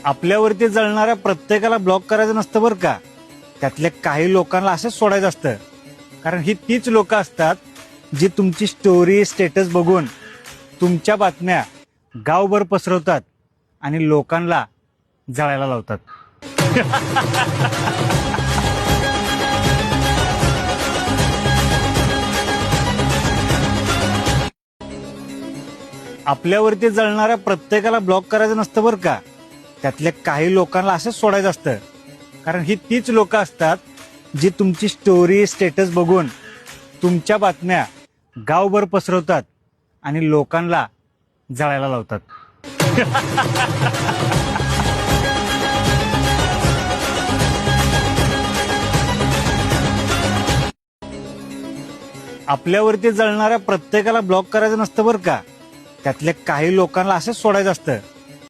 आपल्यावरती जळणाऱ्या प्रत्येकाला ब्लॉक करायचं नसतं बरं का. त्यातल्या काही लोकांना असंच सोडायचं असतं. कारण ही तीच लोक असतात जी तुमची स्टोरी स्टेटस बघून तुमच्या बातम्या गावभर पसरवतात आणि लोकांना जळायला लावतात. आपल्यावरती जळणाऱ्या प्रत्येकाला ब्लॉक करायचं नसतं बरं का. त्यातल्या काही लोकांना असंच सोडायचं असतं. कारण ही तीच लोक असतात जी तुमची स्टोरी स्टेटस बघून तुमच्या बातम्या गावभर पसरवतात आणि लोकांना जळायला लावतात. आपल्यावरती जळणाऱ्या प्रत्येकाला ब्लॉक करायचं नसतं बरं का. त्यातल्या काही लोकांना असंच सोडायचं असतं.